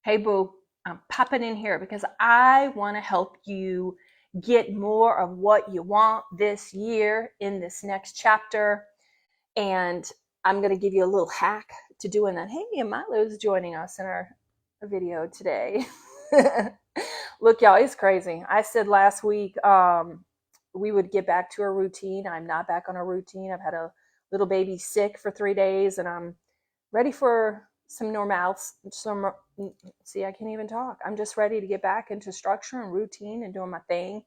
Hey, boo, I'm popping in here because I want to help you get more of what you want this year in this next chapter. And I'm going to give you a little hack to doing that. Hey, and Milo's joining us in our video today. Look, y'all, it's crazy. I said last week we would get back to a routine. I'm not back on a routine. I've had a little baby sick for 3 days, and I'm ready for some normals. See, I can't even talk. I'm just ready to get back into structure and routine and doing my thing.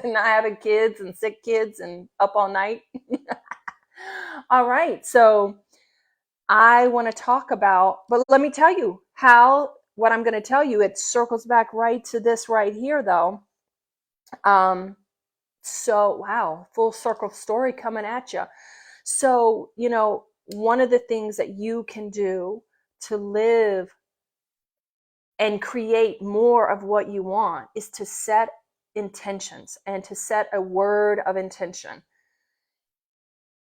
Not having kids and sick kids and up all night. All right. So I want to talk about, but let me tell you how, what I'm going to tell you, it circles back right to this right here, though. So, wow, full circle story coming at you. So, one of the things that you can do to live and create more of what you want is to set intentions and to set a word of intention.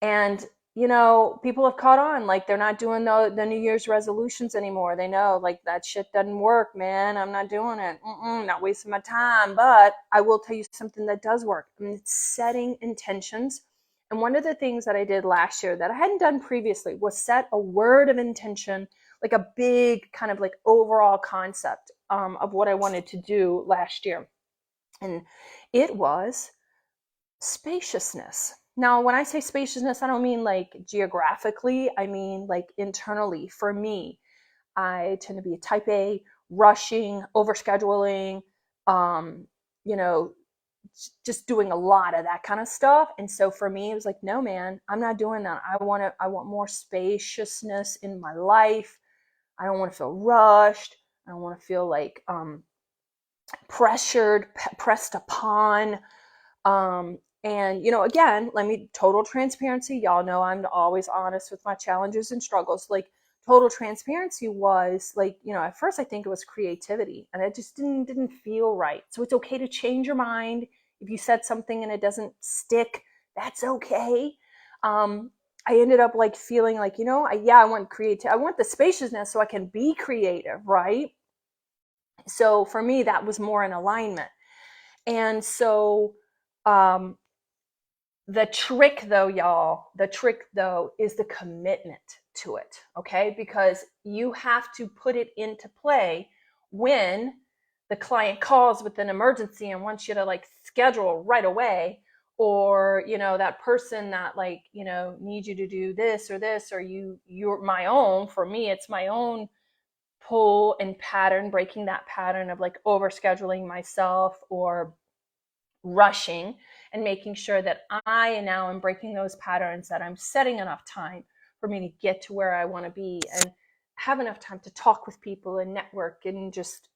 And people have caught on, like they're not doing the New Year's resolutions anymore. They know, like, that shit doesn't work, man. I'm not doing it. Not wasting my time. But I will tell you something that does work. I mean, it's setting intentions. And one of the things that I did last year that I hadn't done previously was set a word of intention, like a big kind of like overall concept of what I wanted to do last year. And it was spaciousness. Now, when I say spaciousness, I don't mean like geographically, I mean like internally. For me, I tend to be a type A, rushing, overscheduling, um, you know, just doing a lot of that kind of stuff. And so for me, it was like, no, man, I'm not doing that. I want more spaciousness in my life. I don't want to feel rushed. I don't want to feel like pressured, pressed upon. And again, let me total transparency. Y'all know I'm always honest with my challenges and struggles. Like, total transparency was like, at first I think it was creativity, and it just didn't feel right. So it's okay to change your mind. If you said something and it doesn't stick, that's okay. I ended up like feeling like, I want creative. I want the spaciousness so I can be creative, right? So for me, that was more in alignment. And so um, the trick though, y'all, is the commitment to it, okay? Because you have to put it into play when the client calls with an emergency and wants you to like schedule right away, or that person that like needs you to do this, or you're my own. For me, it's my own pull and pattern, breaking that pattern of like overscheduling myself or rushing, and making sure that I now am breaking those patterns, that I'm setting enough time for me to get to where I want to be and have enough time to talk with people and network and just,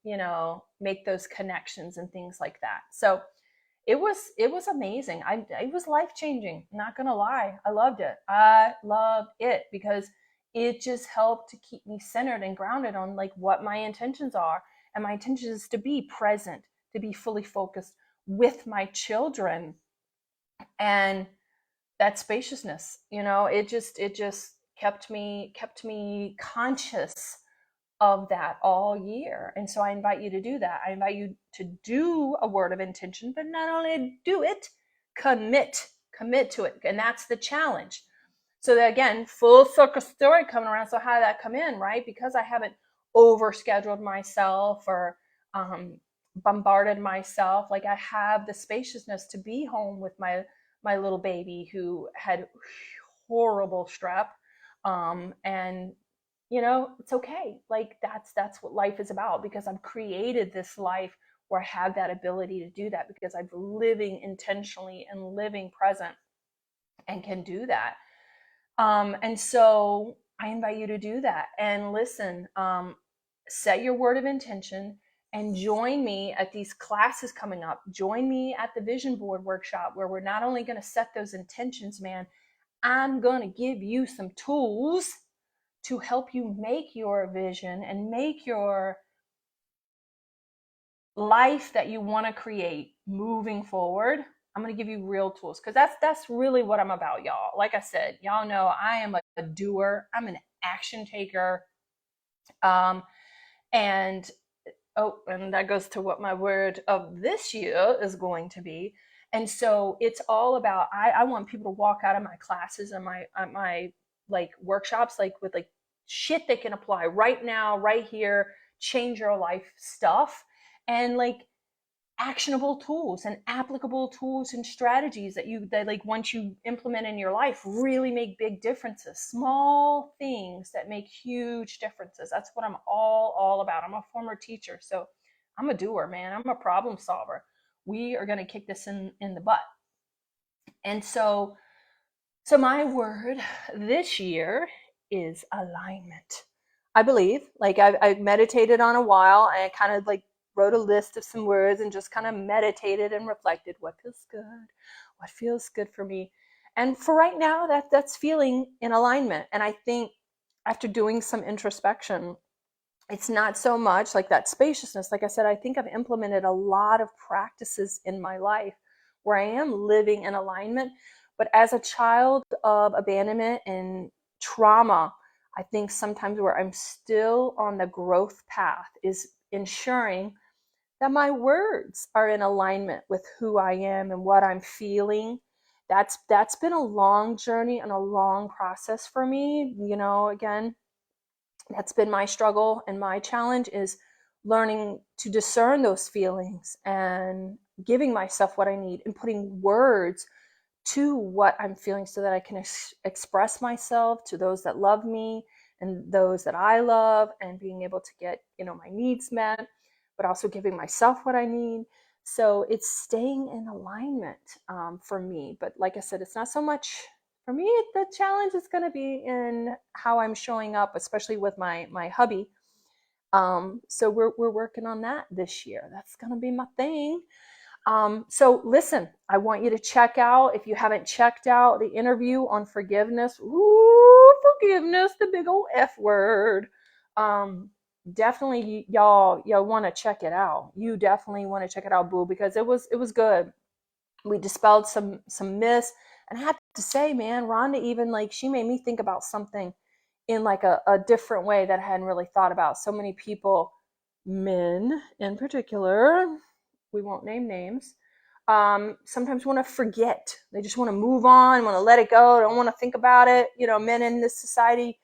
make those connections and things like that. So it was amazing. It was life changing. Not gonna lie, I loved it. I loved it because it just helped to keep me centered and grounded on like what my intentions are. And my intention is to be present, to be fully focused with my children, and that spaciousness. It just kept me conscious of that all year. And so I invite you to do that. I invite you to do a word of intention, but not only do it, commit to it. And that's the challenge. So that, again, full circle story coming around. So how did that come in, right? Because I haven't overscheduled myself or bombarded myself. Like, I have the spaciousness to be home with my little baby who had horrible strep, and it's okay. Like, that's what life is about, because I've created this life where I have that ability to do that, because I'm living intentionally and living present and can do that. And so I invite you to do that. And listen, set your word of intention and join me at these classes coming up. Join me at the vision board workshop, where we're not only going to set those intentions, man, I'm going to give you some tools to help you make your vision and make your life that you want to create moving forward. I'm going to give you real tools, because that's really what I'm about, y'all. Like I said, y'all know I am a doer. I'm an action taker. Um, And oh, and that goes to what my word of this year is going to be. And so it's all about, I want people to walk out of my classes and my like workshops, like with like shit they can apply right now, right here, change your life stuff. And like actionable tools and applicable tools and strategies that like once you implement in your life really make big differences, small things that make huge differences. That's what I'm all about. I'm a former teacher, so I'm a doer, man. I'm a problem solver. We are going to kick this in the butt. And so my word this year is alignment. I believe, like I've meditated on a while. I kind of like wrote a list of some words and just kind of meditated and reflected what feels good for me. And for right now, that's feeling in alignment. And I think after doing some introspection, it's not so much like that spaciousness. Like I said, I think I've implemented a lot of practices in my life where I am living in alignment. But as a child of abandonment and trauma, I think sometimes where I'm still on the growth path is ensuring that my words are in alignment with who I am and what I'm feeling. That's been a long journey and a long process for me. You know, again, that's been my struggle and my challenge is learning to discern those feelings and giving myself what I need and putting words to what I'm feeling so that I can express myself to those that love me and those that I love, and being able to get, you know, my needs met, but also giving myself what I need. So it's staying in alignment for me. But like I said, it's not so much for me. The challenge is going to be in how I'm showing up, especially with my hubby. So we're working on that this year. That's going to be my thing. So listen, I want you to check out, if you haven't checked out the interview on forgiveness. Ooh, forgiveness, the big old F word. Definitely y'all want to check it out. You definitely want to check it out, boo, because it was good. We dispelled some myths, and I have to say, man, Rhonda even like she made me think about something in like a different way that I hadn't really thought about. So many people, men in particular, we won't name names, sometimes want to forget. They just want to move on, want to let it go, don't want to think about it. You know, men in this society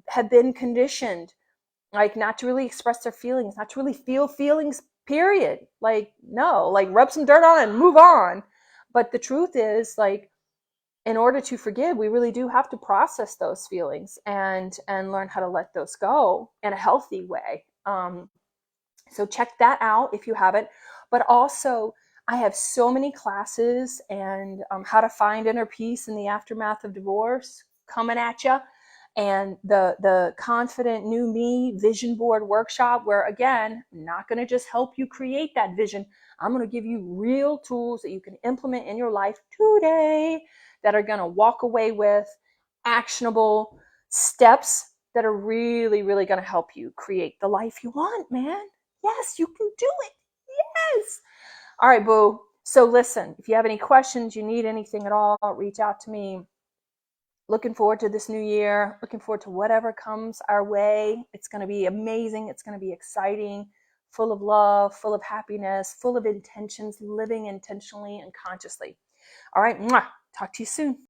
have been conditioned like not to really express their feelings, not to really feel feelings, period. Like, no, like rub some dirt on it and move on. But the truth is, like, in order to forgive, we really do have to process those feelings and learn how to let those go in a healthy way. So check that out if you haven't. But also, I have so many classes and how to find inner peace in the aftermath of divorce coming at you, and the Confident New Me vision board workshop, where again, I'm not going to just help you create that vision. I'm going to give you real tools that you can implement in your life today that are going to walk away with actionable steps that are really, really going to help you create the life you want, man. Yes, you can do it. Yes. All right, boo. So listen, if you have any questions, you need anything at all, reach out to me. Looking forward to this new year. Looking forward to whatever comes our way. It's going to be amazing. It's going to be exciting, full of love, full of happiness, full of intentions, living intentionally and consciously. All right. Mwah. Talk to you soon.